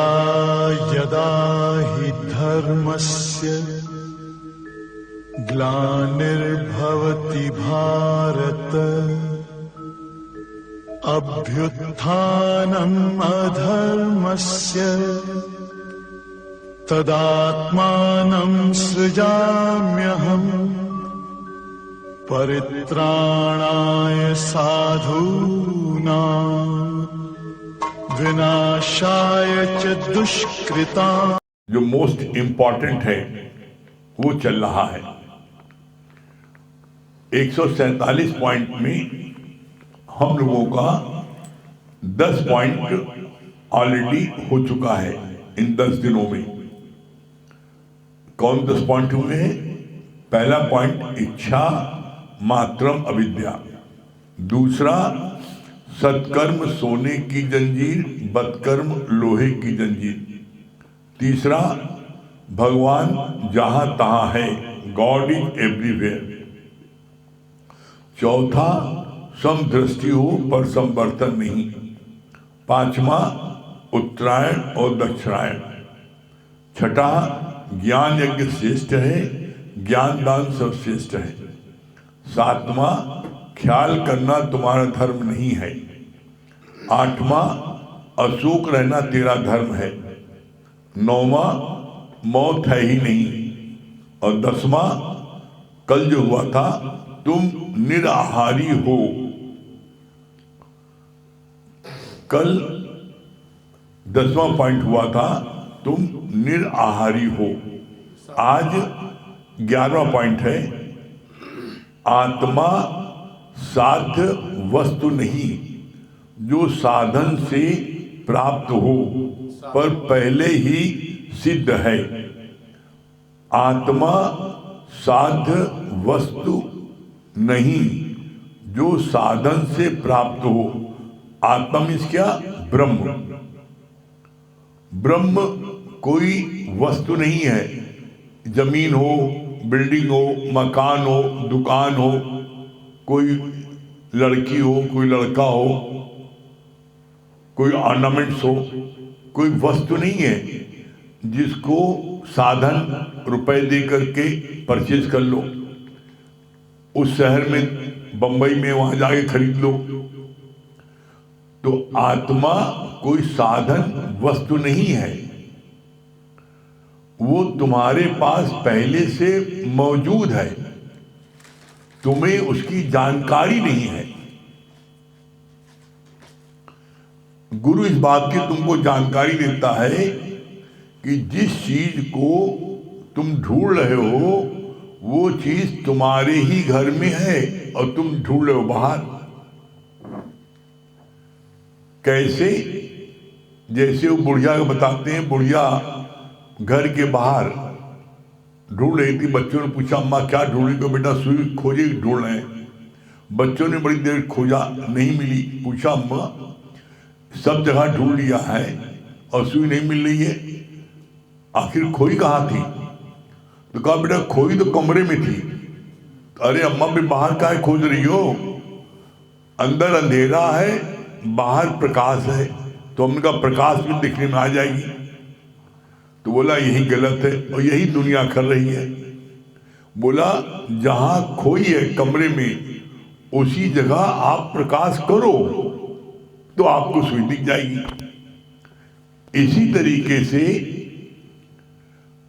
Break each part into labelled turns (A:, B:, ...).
A: यदा यदा हि धर्मस्य ग्लानिर्भवति भारत अभ्युत्थानम् अधर्मस्य तदात्मानं सृजाम्यहम् परित्राणाय साधूनां विनाशाय च दुष्कृताम्।
B: जो मोस्ट इंपॉर्टेंट है वो चल रहा है। 147 पॉइंट में हम लोगों का 10 पॉइंट ऑलरेडी हो चुका है इन 10 दिनों में। कौन 10 पॉइंट हुए हैं? पहला पॉइंट इच्छा मात्रम अविद्या, दूसरा सत्कर्म सोने की जंजीर, बदकर्म लोहे की जंजीर, तीसरा भगवान जहां तहां है, गॉड इज एवरीवेयर, चौथा समदृष्टि हो पर संवर्तन नहीं, पांचवा उत्तरायण और दक्षिणायन, छठा ज्ञान यज्ञ श्रेष्ठ है, ज्ञान दान सर्वश्रेष्ठ है, सातवां ख्याल करना तुम्हारा धर्म नहीं है, आठवां अशोक रहना तेरा धर्म है, नौवां मौत है ही नहीं, और 10वां कल जो हुआ था तुम निराहारी हो। कल 10वां पॉइंट हुआ था तुम निराहारी हो। आज 11वां पॉइंट है आत्मा साध्य वस्तु नहीं जो साधन से प्राप्त हो पर पहले ही सिद्ध है। आत्मा साध्य वस्तु नहीं जो साधन से प्राप्त हो। आत्मा मीन्स क्या? ब्रह्म। ब्रह्म कोई वस्तु नहीं है। जमीन हो, बिल्डिंग हो, मकान हो, दुकान हो, कोई लड़की हो, कोई लड़का हो, कोई ऑर्नामेंट्स हो, कोई वस्तु नहीं है जिसको साधन रुपए दे करके परचेज कर लो, उस शहर में बंबई में वहां जाके खरीद लो। तो आत्मा कोई साधन वस्तु नहीं है, वो तुम्हारे पास पहले से मौजूद है, तुम्हें उसकी जानकारी नहीं है। गुरु इस बात की तुमको जानकारी देता है कि जिस चीज को तुम ढूंढ रहे हो वो चीज तुम्हारे ही घर में है और तुम ढूंढ रहे हो बाहर। कैसे? जैसे वो बुढ़िया को बताते हैं, बुढ़िया घर के बाहर ढूंढ रही थी। बच्चों ने पूछा अम्मा क्या ढूंढ रही? को बेटा सुई खोजे ढूंढ रहे हैं। बच्चों ने बड़ी देर खोजा, नहीं मिली। पूछा अम्मा सब जगह ढूंढ लिया है और सुई नहीं मिल रही है, आखिर खोई कहाँ थी? तो कहा बेटा खोई तो कमरे में थी। अरे अम्मा भी बाहर काहे खोज रही हो? अंदर अंधेरा है, बाहर प्रकाश है, तो हमने कहा प्रकाश भी दिखने में आ जाएगी। तो बोला यही गलत है और यही दुनिया कर रही है। बोला जहां खोई है कमरे में उसी जगह आप प्रकाश करो तो आपको सुई दिख जाएगी। इसी तरीके से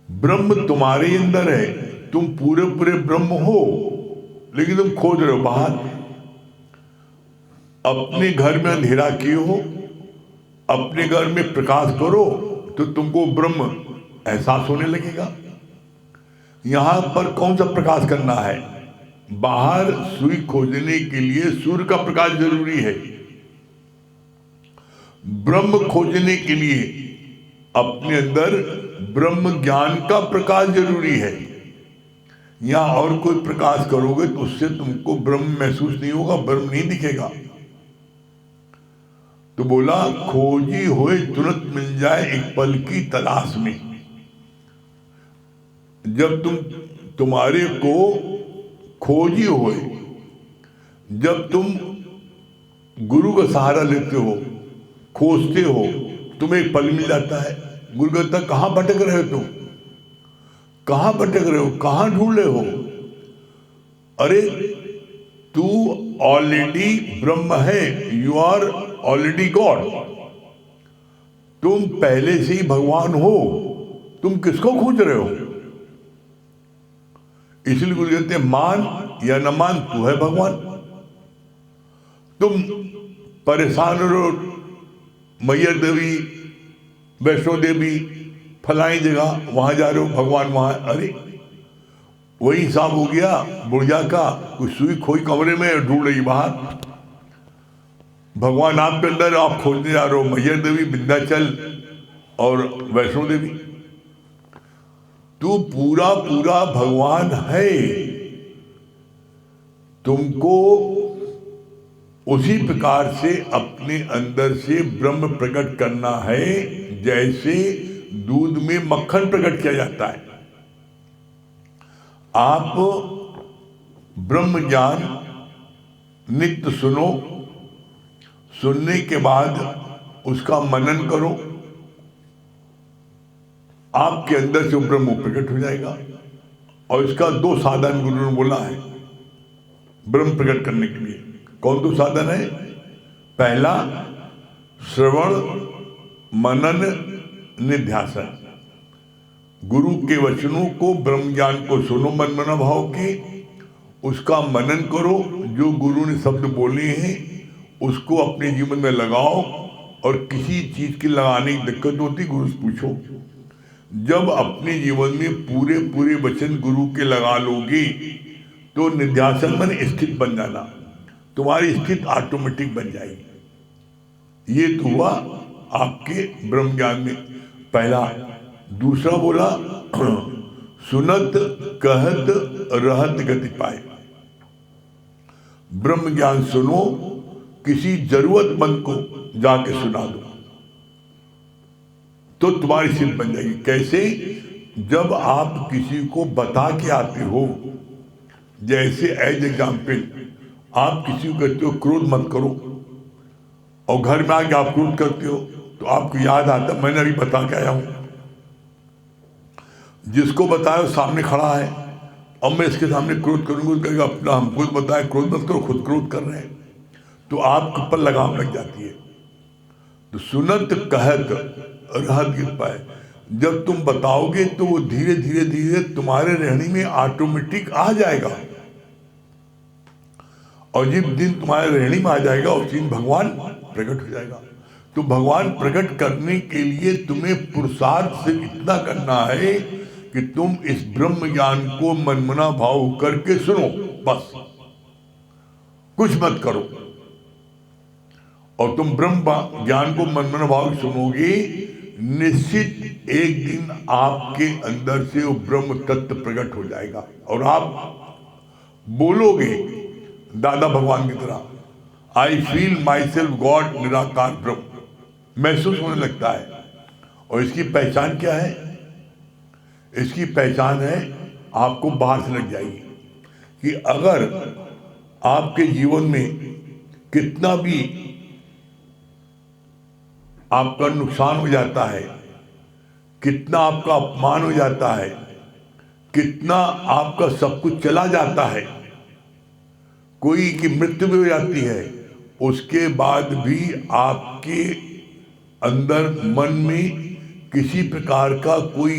B: ब्रह्म तुम्हारे अंदर है, तुम पूरे पूरे ब्रह्म हो, लेकिन तुम खोज रहे हो बाहर। अपने घर में अंधेरा किए हो, अपने घर में प्रकाश करो तो तुमको ब्रह्म एहसास होने लगेगा। यहां पर कौन सा प्रकाश करना है? बाहर सुई खोजने के लिए सूर्य का प्रकाश जरूरी है। ब्रह्म खोजने के लिए अपने अंदर ब्रह्म ज्ञान का प्रकाश जरूरी है। यहां और कोई प्रकाश करोगे तो उससे तुमको ब्रह्म महसूस नहीं होगा, ब्रह्म नहीं दिखेगा। तो बोला खोजी होए तुरंत मिल जाए एक पल की तलाश में। जब तुम्हारे को खोजी होए, जब तुम गुरु का सहारा लेते हो, खोजते हो, तुम्हें एक पल मिल जाता है। गुरु कहता कहाँ भटक रहे हो तुम, कहाँ भटक रहे हो, कहाँ ढूंढ रहे हो? अरे तू ऑलरेडी ब्रह्म है, यू आर ऑलरेडी गॉड, तुम पहले से ही भगवान हो, तुम किसको खोज रहे हो? इसलिए गुरु कहते हैं मान या न मान, तू है भगवान। तुम परेशान रहो, मैयर देवी, वैष्णो देवी, फलाई जगह वहां जा रहे हो, भगवान वहां। अरे वही हिसाब हो गया बुढ़िया का, कुछ सुई खोई कमरे में ढूंढ रही बाहर, भगवान आपके अंदर, आप खोजने जा रहे हो मैयर देवी, विंध्याचल और वैष्णो देवी। तू पूरा पूरा भगवान है, तुमको उसी प्रकार से अपने अंदर से ब्रह्म प्रकट करना है जैसे दूध में मक्खन प्रकट किया जाता है। आप ब्रह्म ज्ञान नित्य सुनो, सुनने के बाद उसका मनन करो, आपके अंदर से ब्रह्म प्रकट हो जाएगा। और इसका 2 साधन गुरु ने बोला है ब्रह्म प्रकट करने के लिए। कौन 2 साधन है? पहला श्रवण, मनन, निध्यासन। गुरु के वचनों को, ब्रह्म ज्ञान को सुनो मन मन भाव के, उसका मनन करो, जो गुरु ने शब्द बोले हैं उसको अपने जीवन में लगाओ। और किसी चीज की लगाने की दिक्कत होती गुरु से पूछो। जब अपने जीवन में पूरे पूरे वचन गुरु के लगा लोगे तो निध्यासन मन स्थित बन जाना, तुम्हारी स्थिति ऑटोमेटिक बन जाएगी। ये तो हुआ आपके ब्रह्म ज्ञान में पहला। दूसरा बोला सुनत कहत रहत गति पाए। ब्रह्म ज्ञान सुनो, किसी जरूरतमंद को जाके सुना दो तो तुम्हारी स्थिति बन जाएगी। कैसे? जब आप किसी को बता के आते हो, जैसे एज एग्जाम्पल आप किसी को कहते हो क्रोध मत करो, और घर में आके आप क्रोध करते हो तो आपको याद आता मैंने अभी बता के आया हूं, जिसको बताया सामने खड़ा है, अब मैं इसके सामने क्रोध करूंगा, कहेगा अपना हमको बताया क्रोध मत करो, खुद क्रोध कर रहे हैं, तो आपके ऊपर लगाम लग जाती है। तो सुनत कहत रहत गिर पाए, जब तुम बताओगे तो वो धीरे धीरे धीरे तुम्हारे रहने में ऑटोमेटिक आ जाएगा। और जिस दिन तुम्हारे रहने में आ जाएगा उस दिन भगवान प्रकट हो जाएगा। तो भगवान प्रकट करने के लिए तुम्हें पुरुषार्थ से इतना करना है कि तुम इस ब्रह्म ज्ञान को मनमना भाव करके सुनो, बस कुछ मत करो। और तुम ब्रह्म ज्ञान को मनमना भाव सुनोगे, निश्चित एक दिन आपके अंदर से वो ब्रह्म तत्व प्रकट हो जाएगा और आप बोलोगे दादा भगवान की तरह, I feel my self God, निराकार ब्रह्म महसूस होने लगता है। और इसकी पहचान क्या है? इसकी पहचान है आपको बाहर से लग जाएगी कि अगर आपके जीवन में कितना भी आपका नुकसान हो जाता है, कितना आपका अपमान हो जाता है, कितना आपका सब कुछ चला जाता है, कोई की मृत्यु भी हो जाती है, उसके बाद भी आपके अंदर मन में किसी प्रकार का कोई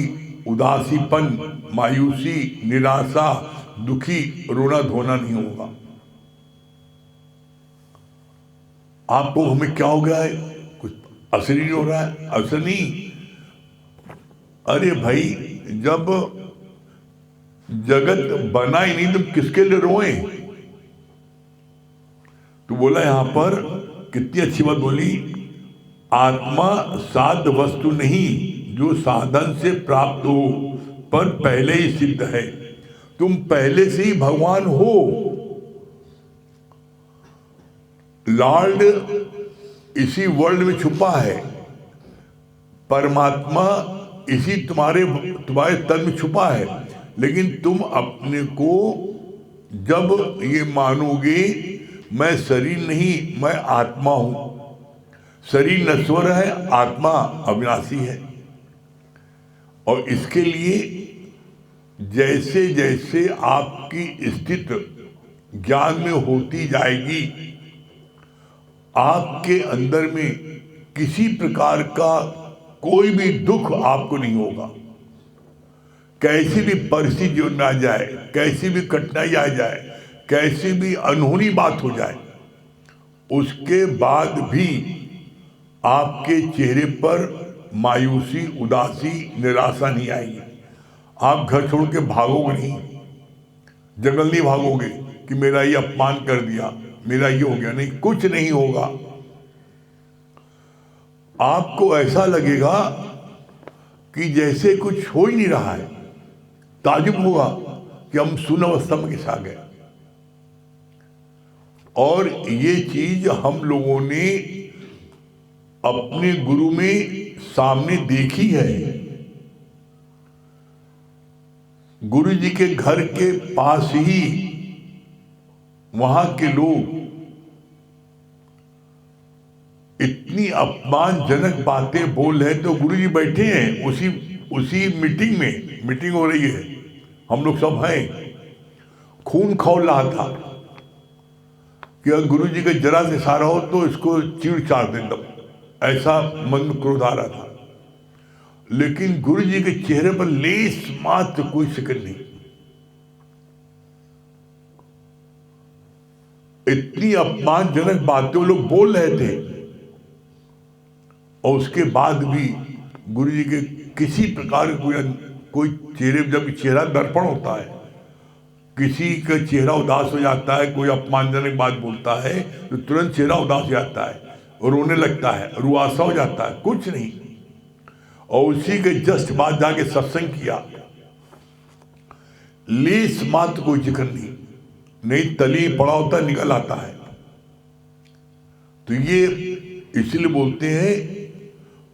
B: उदासीपन, मायूसी, निराशा, दुखी, रोना धोना नहीं होगा। आपको हमें क्या हो गया है, कुछ असर नहीं हो रहा है, असर नहीं। अरे भाई, जब जगत बना ही नहीं तो किसके लिए रोए? तो बोला यहां पर, कितनी अच्छी बात बोली, आत्मा साध वस्तु नहीं जो साधन से प्राप्त हो, पर पहले ही सिद्ध है। तुम पहले से ही भगवान हो। लॉर्ड इसी वर्ल्ड में छुपा है, परमात्मा इसी तुम्हारे तन में छुपा है। लेकिन तुम अपने को जब ये मानोगे मैं शरीर नहीं, मैं आत्मा हूं, शरीर नश्वर है, आत्मा अविनाशी है। और इसके लिए जैसे जैसे आपकी स्थिति ज्ञान में होती जाएगी, आपके अंदर में किसी प्रकार का कोई भी दुख आपको नहीं होगा। कैसी भी परिस्थिति जीवन में आ जाए, कैसी भी कठिनाई आ जाए, कैसी भी अनहोनी बात हो जाए, उसके बाद भी आपके चेहरे पर मायूसी, उदासी, निराशा नहीं आएगी। आप घर छोड़ के भागोगे नहीं, जंगल नहीं भागोगे कि मेरा ये अपमान कर दिया, मेरा ये हो गया। नहीं, कुछ नहीं होगा। आपको ऐसा लगेगा कि जैसे कुछ हो ही नहीं रहा है। ताजुब होगा कि हम शून्य अवस्था में कैसे आ गए। और ये चीज हम लोगों ने अपने गुरु में सामने देखी है। गुरु जी के घर के पास ही वहां के लोग इतनी अपमानजनक बातें बोल रहे, तो गुरु जी बैठे हैं उसी मीटिंग में, मीटिंग हो रही है, हम लोग सब हैं। खून खौल रहा था कि अगर गुरु जी का जरा से इशारा हो तो इसको चीड़ चाड़ दे, दम ऐसा मन में क्रोध आ रहा था। लेकिन गुरु जी के चेहरे पर लेस मात्र कोई शिकन नहीं। इतनी अपमानजनक बातें वो लोग बोल रहे थे, और उसके बाद भी गुरु जी के किसी प्रकार कोई चेहरे, जब चेहरा दर्पण होता है, किसी का चेहरा उदास हो जाता है, कोई अपमानजनक बात बोलता है तो तुरंत चेहरा उदास हो जाता है, रोने लगता है, रुआसा हो जाता है, कुछ नहीं। और उसी के जस्ट बाद जाके सत्संग किया, लेस मात्र कोई जिक्र नहीं तली पड़ा होता निकल आता है। तो ये इसलिए बोलते हैं,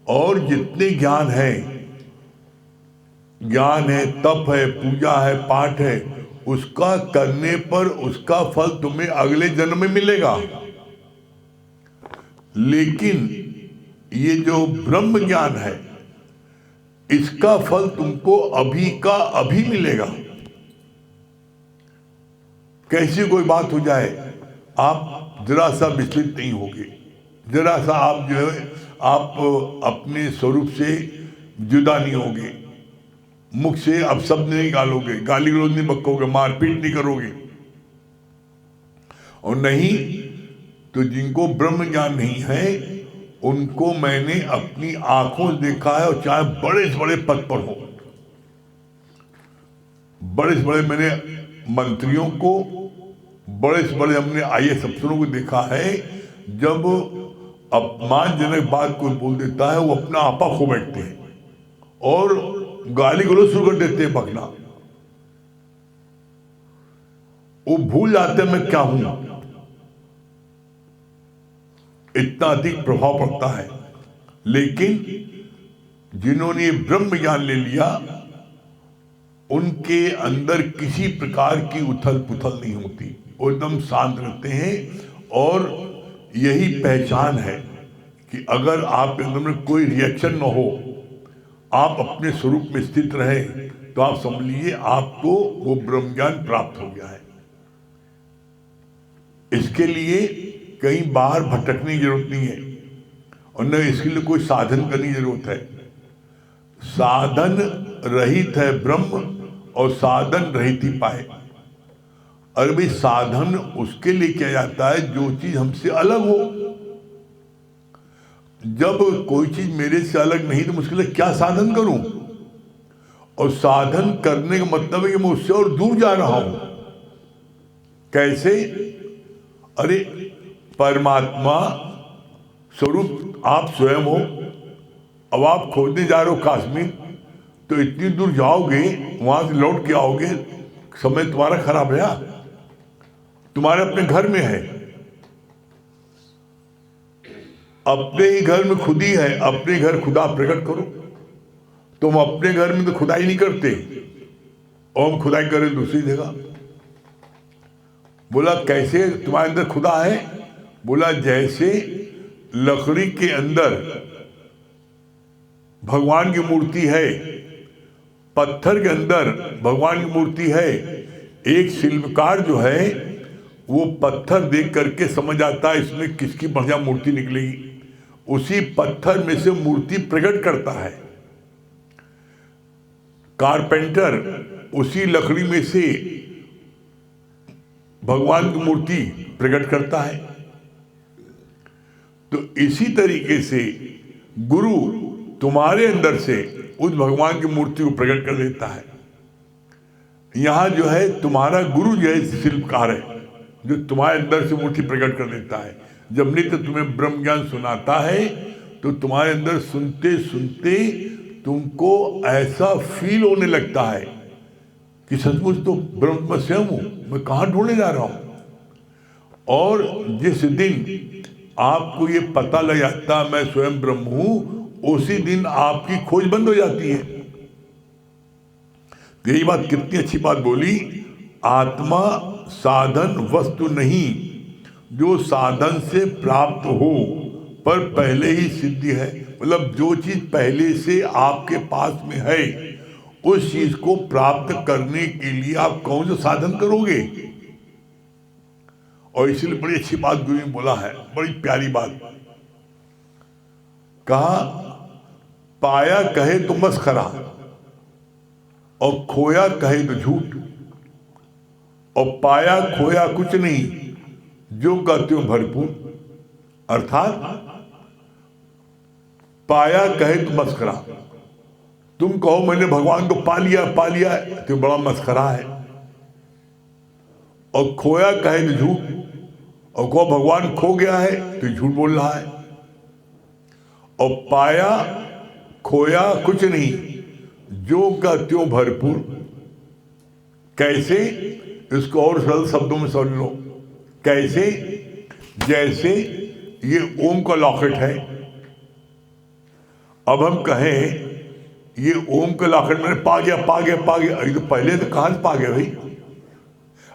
B: और जितने ज्ञान है, तप है, पूजा है, पाठ है, उसका करने पर उसका फल तुम्हें अगले जन्म में मिलेगा। लेकिन ये जो ब्रह्म ज्ञान है, इसका फल तुमको अभी का अभी मिलेगा। कैसी कोई बात हो जाए, आप जरा सा विचलित नहीं होगे, जरा सा आप जो है आप अपने स्वरूप से जुदा नहीं होगे, मुख से अब शब्द नहीं निकालोगे, गाली गलौज नहीं बकोगे, मारपीट नहीं करोगे। और नहीं तो जिनको ब्रह्म ज्ञान नहीं है, उनको मैंने अपनी आंखों से देखा है, और चाहे बड़े से बड़े पद पर हो, बड़े से बड़े मैंने मंत्रियों को, बड़े से बड़े हमने IAS अफसरों को देखा है, जब अपमानजनक बात कोई बोल देता है, वो अपना आपा खो बैठते हैं और गाली गलौज शुरू कर देते हैं बकना। वो भूल जाते हैं मैं क्या हूं, इतना अधिक प्रभाव पड़ता है। लेकिन जिन्होंने ब्रह्म ज्ञान ले लिया, उनके अंदर किसी प्रकार की उथल पुथल नहीं होती, वो एकदम शांत रहते हैं। और यही पहचान है कि अगर आपके अंदर में कोई रिएक्शन न हो, आप अपने स्वरूप में स्थित रहे, तो आप समझ लीजिए आपको वो ब्रह्म ज्ञान प्राप्त हो गया है। इसके लिए कहीं बाहर भटकने की जरूरत नहीं है, और न इसके लिए कोई साधन करने की जरूरत है। साधन रहित है ब्रह्म, और साधन रहित ही पाए। अरे भाई, साधन उसके लिए किया जाता है जो चीज हमसे अलग हो। जब कोई चीज मेरे से अलग नहीं, तो मुझके लिए क्या साधन करूं? और साधन करने का मतलब है कि मैं उससे और दूर जा रहा हूं। कैसे? अरे परमात्मा स्वरूप आप स्वयं हो। अब आप खोजने जा रहे हो कश्मीर, तो इतनी दूर जाओगे, वहां से लौट के आओगे, समय तुम्हारा खराब है। तुम्हारे अपने घर में है, अपने ही घर में खुदी है, अपने घर खुदा प्रकट करो। तुम अपने घर में तो खुदाई नहीं करते, और हम खुदाई करें दूसरी जगह। बोला कैसे तुम्हारे अंदर खुदा है? बोला जैसे लकड़ी के अंदर भगवान की मूर्ति है, पत्थर के अंदर भगवान की मूर्ति है। एक शिल्पकार जो है वो पत्थर देख करके समझ आता है इसमें किसकी बढ़िया मूर्ति निकलेगी, उसी पत्थर में से मूर्ति प्रकट करता है। कारपेंटर उसी लकड़ी में से भगवान की मूर्ति प्रकट करता है। तो इसी तरीके से गुरु तुम्हारे अंदर से उस भगवान की मूर्ति को प्रकट कर देता है। यहां जो है तुम्हारा गुरु जो है शिल्पकार है, जो तुम्हारे अंदर से मूर्ति प्रकट कर देता है। जब नित्य तुम्हें ब्रह्म ज्ञान सुनाता है तो तुम्हारे अंदर सुनते सुनते तुमको ऐसा फील होने लगता है कि सचमुच तो ब्रह्म मैं स्वयं हूं, मैं कहां ढूंढने जा रहा हूं। और जिस दिन आपको ये पता लग जाता मैं स्वयं ब्रह्म हूं, उसी दिन आपकी खोज बंद हो जाती है। यही बात कितनी अच्छी बात बोली, आत्मा साधन वस्तु नहीं जो साधन से प्राप्त हो पर पहले ही सिद्धि है। मतलब जो चीज पहले से आपके पास में है उस चीज को प्राप्त करने के लिए आप कौन सा साधन करोगे। और इसलिए बड़ी अच्छी बात गुरु ने बोला है, बड़ी प्यारी बात कहा, पाया कहे तो मस्खरा और खोया कहे तो झूठ, और पाया खोया कुछ नहीं जो कहते हो भरपूर। अर्थात पाया कहे तो मस्खरा, तुम कहो मैंने भगवान को पा लिया तो बड़ा मस्खरा है। और खोया कहे तो झूठ, और कहो भगवान खो गया है तो झूठ बोल रहा है। और पाया खोया कुछ नहीं जो कहते हो भरपूर। कैसे, इसको और सरल शब्दों में समझ लो। कैसे, जैसे ये ओम का लॉकेट है, अब हम कहें ये ओम का लॉकेट मैंने पा गया। अरे तो पहले तो कहां से पा गए भाई,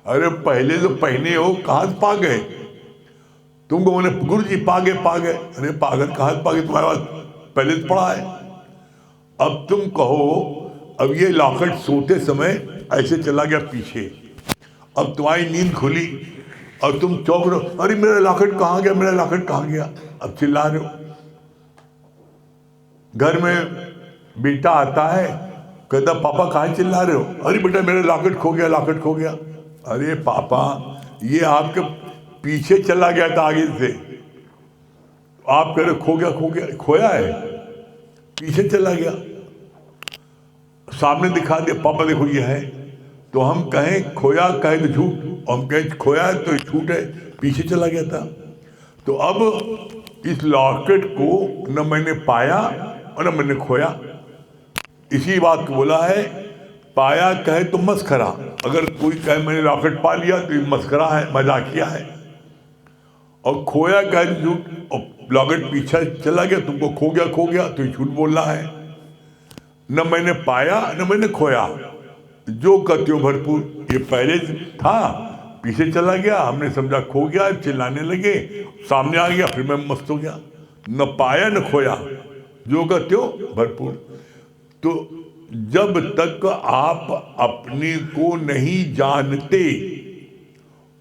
B: अरे पहले तो पहने हो, कहां से पा गए। तुमको मैंने गुरु जी पा गए, अरे पागल कहां से पा गए, तुम्हारे पास पहले तो पड़ा है। अब तुम कहो अब ये लॉकेट सोते समय ऐसे चला गया पीछे, अब तुम्हारी नींद खुली और तुम चौंक रहे हो, अरे मेरा लॉकेट कहाँ गया। अब चिल्ला रहे हो। घर में बेटा आता है, कहता पापा कहाँ चिल्ला रहे हो, अरे बेटा मेरा लॉकेट खो गया। अरे पापा ये आपके पीछे चला गया था आगे से, आप कह रहे खो गया, खोया है, पीछे चला गया, सामने दिखा दिया पापा देखो ये है। तो हम कहें खोया कहे तो झूठ, और हम कहें खोया है तो झूठ है, पीछे चला गया था। तो अब इस लॉकेट को न मैंने पाया और न मैंने खोया। इसी बात को बोला है, पाया कहे तो मस्खरा। अगर कोई कहे मैंने लॉकेट पा लिया तो ये मस्खरा है, मजाकिया है। और खोया कहे तो झूठ, और लॉकेट पीछे चला गया, तुमको खो गया तो झूठ बोल रहा है। न मैंने पाया न मैंने खोया जो कहते हो भरपूर। ये पहले था, पीछे चला गया, हमने समझा खो गया, चिल्लाने लगे, सामने आ गया, फिर मैं मस्त हो गया। न पाया न खोया जो कहते हो भरपूर। तो जब तक आप अपने को नहीं जानते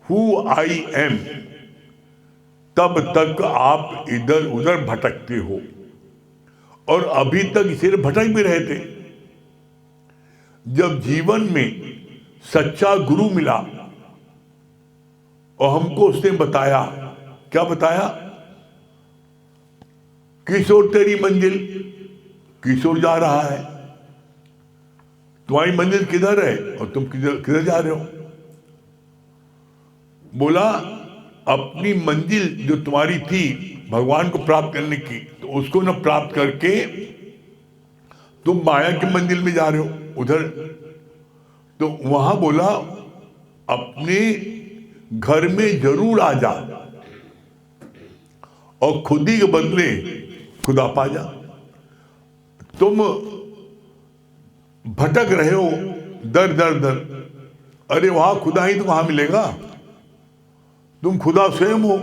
B: हु आई एम, तब तक आप इधर उधर भटकते हो, और अभी तक इसे भटक भी रहे थे। जब जीवन में सच्चा गुरु मिला और हमको उसने बताया, क्या बताया, किशोर तेरी मंजिल, किशोर जा रहा है, तुम्हारी मंजिल किधर है और तुम किधर जा रहे हो। बोला अपनी मंजिल जो तुम्हारी थी भगवान को प्राप्त करने की, तो उसको न प्राप्त करके तुम माया की मंजिल में जा रहे हो उधर। तो वहां बोला अपने घर में जरूर आ जा और खुदी के बदले खुदा पा जा। तुम भटक रहे हो दर दर दर, अरे वहां खुदा ही तो कहां मिलेगा, तुम खुदा स्वयं हो।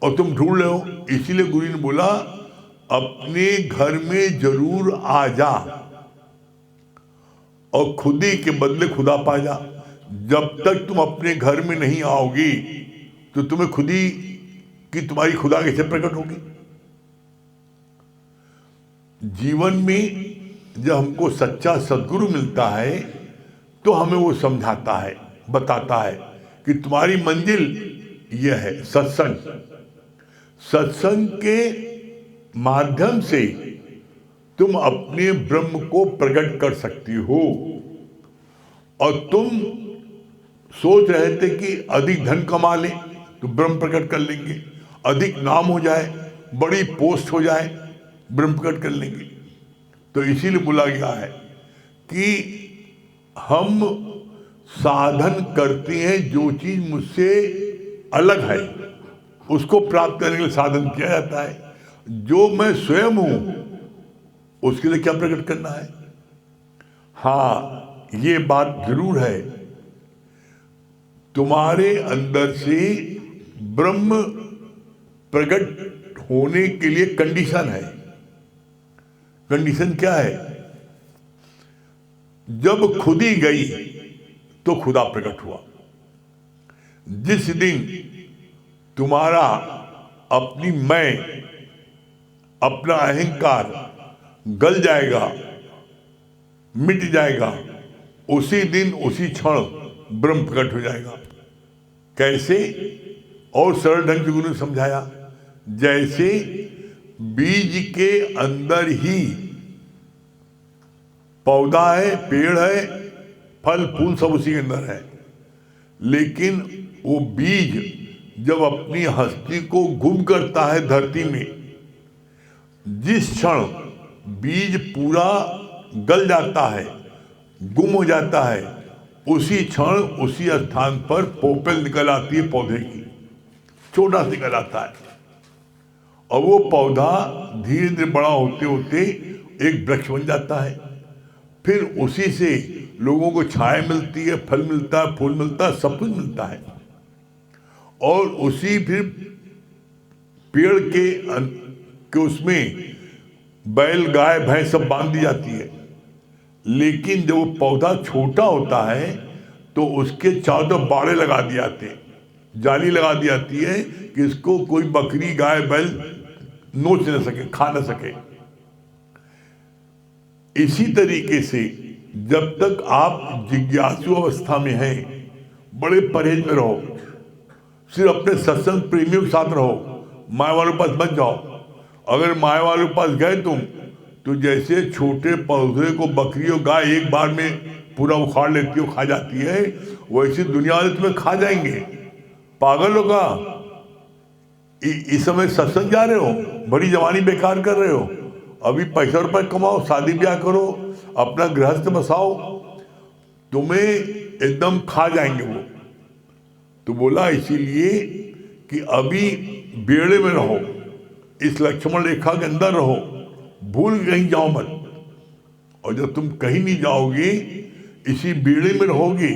B: और तुम ढूंढ रहे हो। इसीलिए गुरु ने बोला अपने घर में जरूर आ जा और खुदी के बदले खुदा पा जा। जब तक तुम अपने घर में नहीं आओगी तो तुम्हें खुदी की तुम्हारी खुदा कैसे प्रकट होगी। जीवन में जब हमको सच्चा सद्गुरु मिलता है तो हमें वो समझाता है, बताता है कि तुम्हारी मंजिल यह है सत्संग। सत्संग के माध्यम से तुम अपने ब्रह्म को प्रकट कर सकती हो। और तुम सोच रहे थे कि अधिक धन कमा लें तो ब्रह्म प्रकट कर लेंगे, अधिक नाम हो जाए, बड़ी पोस्ट हो जाए, ब्रह्म प्रकट कर लेंगे। तो इसीलिए बोला गया है कि हम साधन करते हैं, जो चीज मुझसे अलग है उसको प्राप्त करने के लिए साधन किया जाता है। जो मैं स्वयं हूं उसके लिए क्या प्रकट करना है। हाँ, ये बात जरूर है, तुम्हारे अंदर से ब्रह्म प्रकट होने के लिए कंडीशन है। कंडीशन क्या है? जब खुदी गई तो खुदा प्रकट हुआ। जिस दिन तुम्हारा अपनी मैं, अपना अहंकार गल जाएगा, मिट जाएगा, उसी दिन उसी क्षण ब्रह्म प्रकट हो जाएगा। कैसे? और सरल ढंग से गुरु ने समझाया, जैसे बीज के अंदर ही पौधा है, पेड़ है, फल फूल सब उसी के अंदर है। लेकिन वो बीज जब अपनी हस्ती को गुम करता है धरती में, जिस क्षण बीज पूरा गल जाता है, गुम हो जाता है, उसी क्षण उसी स्थान पर पोपल निकल आती है पौधे की, छोटा सा निकल आता है। और वो पौधा धीरे धीरे बड़ा होते होते एक वृक्ष बन जाता है। फिर उसी से लोगों को छाया मिलती है, फल मिलता है, फूल मिलता है, सब कुछ मिलता है। और उसी फिर पेड़ के उसमें बैल गाय भैंस सब बांध दी जाती है। लेकिन जब वो पौधा छोटा होता है तो उसके चारों तरफ बाड़े लगा दिए जाते हैं, जाली लगा दी जाती है कि इसको कोई बकरी गाय बैल नोच न सके, खा न सके। इसी तरीके से जब तक आप जिज्ञासु अवस्था में हैं, बड़े परहेज में रहो, सिर्फ अपने सत्संग प्रेमियों के साथ रहो, माया वालों के पास मत जाओ। अगर माया वालों के पास गए तुम तो जैसे छोटे पौधे को बकरी और गाय एक बार में पूरा उखाड़ लेती हो, खा जाती है, वैसे दुनिया वाले तुम्हें खा जाएंगे। पागल होगा, इस समय सत्संग जा रहे हो, बड़ी जवानी बेकार कर रहे हो, अभी पैसा रुपये कमाओ, शादी ब्याह करो, अपना गृहस्थ बसाओ, तुम्हें एकदम खा जाएंगे वो। तो बोला इसीलिए कि अभी बेड़े में रहो, इस लक्ष्मण रेखा के अंदर रहो, भूल कहीं जाओ मत। और जब तुम कहीं नहीं जाओगे, इसी बेड़े में रहोगे,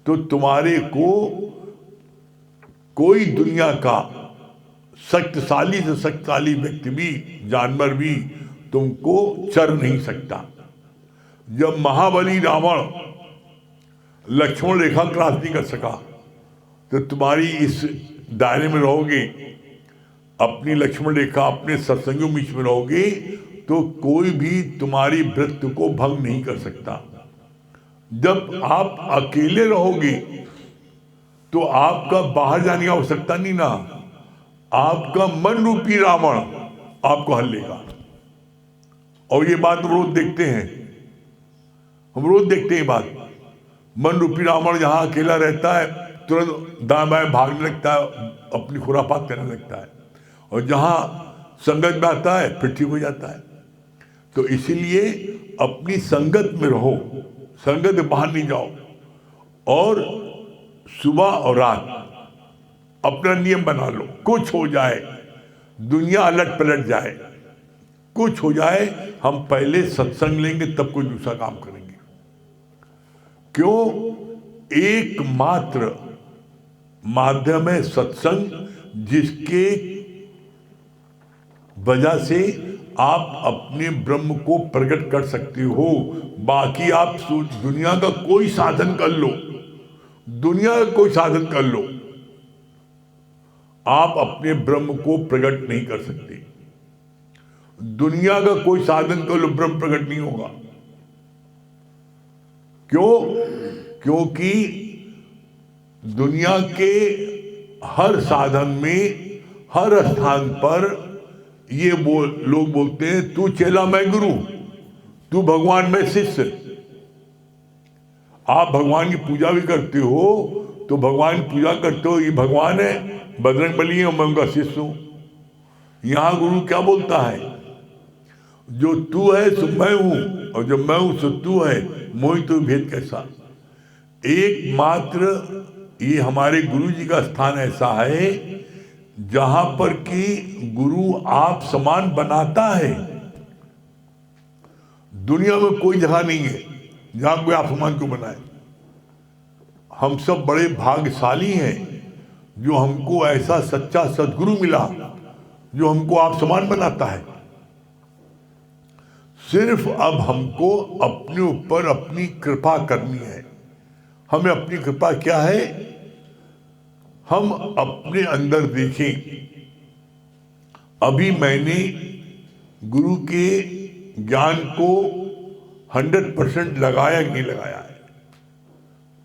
B: तो तुम्हारे को कोई दुनिया का शक्तिशाली से शक्तिशाली व्यक्ति भी, जानवर भी तुमको चर नहीं सकता। जब महाबली रावण लक्ष्मण रेखा क्रॉस नहीं कर सका, तो तुम्हारी इस दायरे में रहोगे, अपनी लक्ष्मण रेखा, अपने सत्संगों बीच में रहोगे, तो कोई भी तुम्हारी वृत्ति को भंग नहीं कर सकता। जब आप अकेले रहोगे तो आपका बाहर जाने की आवश्यकता नहीं ना, आपका मन रूपी रावण आपको हल लेगा। और ये बात हम रोज देखते हैं, हम रोज देखते हैं बात। मन रूपी रावण जहां अकेला रहता है तुरंत दाएं बाएं भागने लगता है, अपनी खुरापात करने लगता है, और जहां संगत में आता है फिर ठीक हो जाता है। तो इसीलिए अपनी संगत में रहो, संगत से बाहर नहीं जाओ। और सुबह और रात अपना नियम बना लो, कुछ हो जाए, दुनिया अलट पलट जाए, कुछ हो जाए, हम पहले सत्संग लेंगे तब कोई दूसरा काम करेंगे। क्यों? एकमात्र माध्यम है सत्संग, जिसके वजह से आप अपने ब्रह्म को प्रकट कर सकते हो। बाकी आप दुनिया का कोई साधन कर लो, दुनिया का कोई साधन कर लो, आप अपने ब्रह्म को प्रकट नहीं कर सकते। दुनिया का कोई साधन कर लो, ब्रह्म प्रकट नहीं होगा। क्यों? क्योंकि दुनिया के हर साधन में, हर स्थान पर ये लोग बोलते हैं तू चेला मैं गुरु, तू भगवान मैं शिष्य। आप भगवान की पूजा भी करते हो तो भगवान की पूजा करते हो, ये भगवान है, बजरंगबली है, मैं उनका शिष्य हूं। यहां गुरु क्या बोलता है? जो तू है सो मैं हूं, और जो मैं हूं सो तू है, मोहि तो भेद कैसा। एकमात्र ये हमारे गुरु जी का स्थान ऐसा है जहां पर कि गुरु आप समान बनाता है। दुनिया में कोई जगह नहीं है जहां कोई आप समान क्यों बनाए। हम सब बड़े भाग्यशाली हैं जो हमको ऐसा सच्चा सदगुरु मिला जो हमको आप समान बनाता है। सिर्फ अब हमको अपने ऊपर अपनी कृपा करनी है। हमें अपनी कृपा क्या है? हम अपने अंदर देखें, अभी मैंने गुरु के ज्ञान को 100% लगाया कि नहीं लगाया है?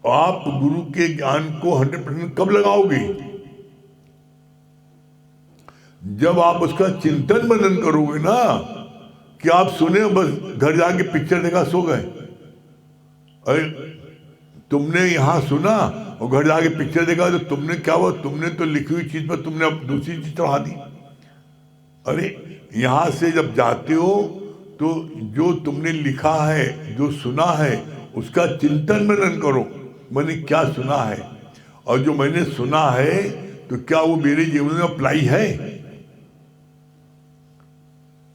B: आप गुरु के ज्ञान को 100% कब लगाओगे? जब आप उसका चिंतन मनन करोगे ना, कि आप सुने बस घर जाके पिक्चर देखा सो गए। अरे तुमने यहां सुना और घर जाके पिक्चर देखा तो तुमने क्या हुआ? तुमने तो लिखी हुई चीज पर तुमने अब दूसरी चीज चढ़ा दी। अरे यहां से जब जाते हो तो जो तुमने लिखा है, जो सुना है, उसका चिंतन मनन करो। मैंने क्या सुना है और जो मैंने सुना है तो क्या वो मेरे जीवन में अप्लाई है?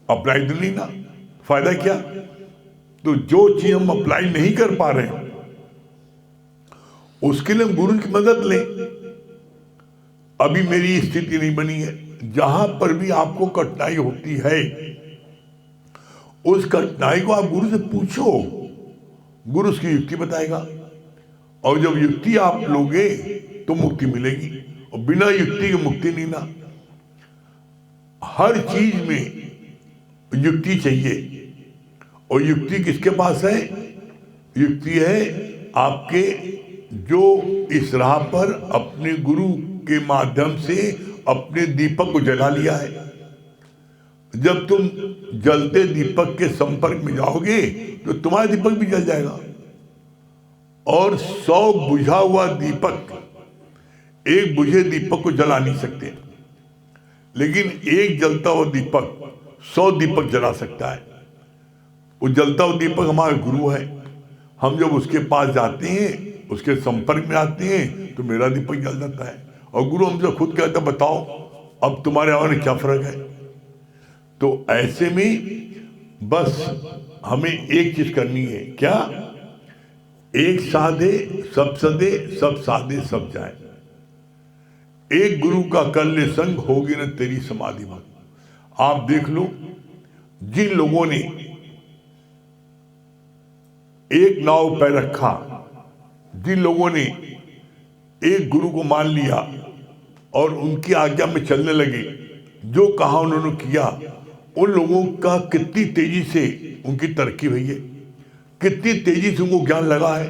B: अप्लाई तो नहीं ना, फायदा क्या? तो जो चीज हम अप्लाई नहीं कर पा रहे हैं उसके लिए हम गुरु की मदद लें। अभी मेरी स्थिति नहीं बनी है, जहां पर भी आपको कठिनाई होती है उस कठिनाई को आप गुरु से पूछो, गुरु उसकी युक्ति बताएगा। और जब युक्ति आप लोगे तो मुक्ति मिलेगी, और बिना युक्ति की मुक्ति नहीं ना। हर चीज में युक्ति चाहिए, और युक्ति किसके पास है? युक्ति है आपके जो इस राह पर अपने गुरु के माध्यम से अपने दीपक को जला लिया है। जब तुम जलते दीपक के संपर्क में जाओगे तो तुम्हारा दीपक भी जल जाएगा। और 100 बुझा हुआ दीपक एक बुझे दीपक को जला नहीं सकते, लेकिन एक जलता हुआ दीपक 100 दीपक जला सकता है। वो जलता हुआ दीपक हमारा गुरु है। हम जब उसके पास जाते हैं, उसके संपर्क में आते हैं तो मेरा दीपक जल जाता है। और गुरु हमसे खुद कहता है बताओ अब तुम्हारे और क्या फर्क है। तो ऐसे में बस हमें एक चीज करनी है, क्या? एक साधे सब सदे, सब साधे सब जाए। एक गुरु का कर ले संग, होगी न तेरी समाधि भंग। आप देख लो, जिन लोगों ने एक नाव पे रखा, जिन लोगों ने एक गुरु को मान लिया और उनकी आज्ञा में चलने लगे, जो कहा उन्होंने किया, उन लोगों का कितनी तेजी से उनकी तरक्की हुई है, कितनी तेजी से उनको ज्ञान लगा है।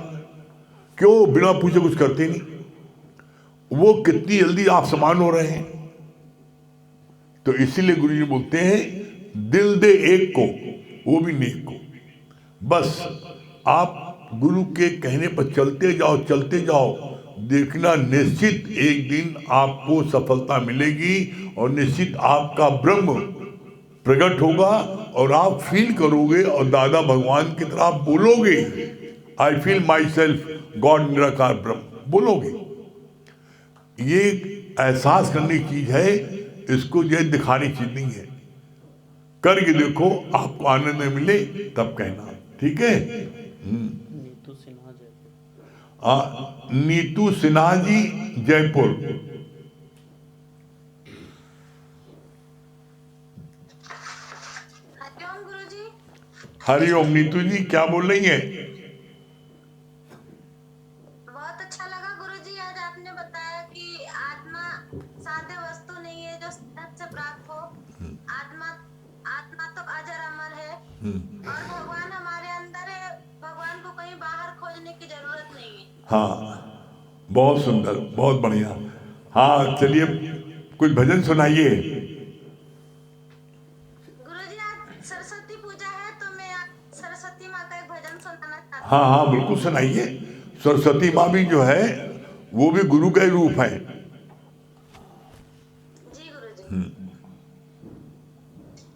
B: क्यों? बिना पूछे कुछ करते नहीं। वो कितनी जल्दी आप समान हो रहे हैं। तो इसीलिए गुरु जी बोलते हैं दिल दे एक को, वो भी नेक को। बस आप गुरु के कहने पर चलते जाओ, चलते जाओ, देखना निश्चित एक दिन आपको सफलता मिलेगी और निश्चित आपका ब्रह्म प्रकट होगा और आप फील करोगे और दादा भगवान की तरह आप बोलोगे, I feel my self God निराकार ब्रह्म बोलोगे। ये एहसास करने की चीज है, इसको ये दिखाने की चीज नहीं है। करके देखो, आपको आनंद मिले तब कहना, ठीक है? नीतू सिन्हा जी जयपुर। हरिओम नीतू जी, क्या बोल रही हैं?
C: बहुत अच्छा लगा गुरुजी, आज आपने बताया कि आत्मा साध्य वस्तु नहीं है जो सहज से प्राप्त हो। आत्मा आत्मा तो अजर अमर है और भगवान हमारे अंदर है। भगवान को कहीं बाहर खोजने की जरूरत नहीं है।
B: हाँ, बहुत सुंदर, बहुत बढ़िया। हाँ, चलिए कुछ भजन सुनाइए।
C: गुरुजी आज सरस्वती पूजा है तो मैं आज सरस्वती माँ का एक भजन सुनाना चाहती हूँ।
B: हाँ हाँ, बिल्कुल सुनाइए। सरस्वती माँ भी जो है वो भी गुरु का ही रूप है।
C: जी गुरुजी।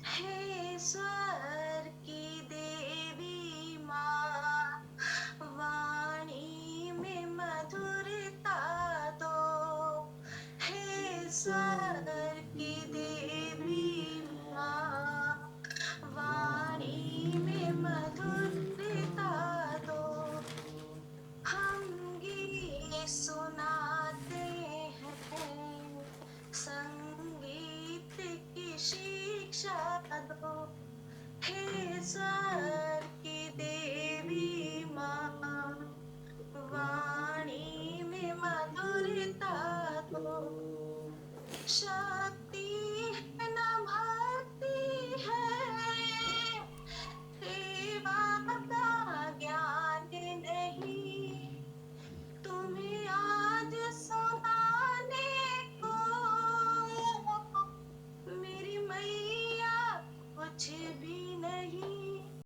C: हे स्वर की देवी माँ, वाणी में मधुरता दो। हे स्वर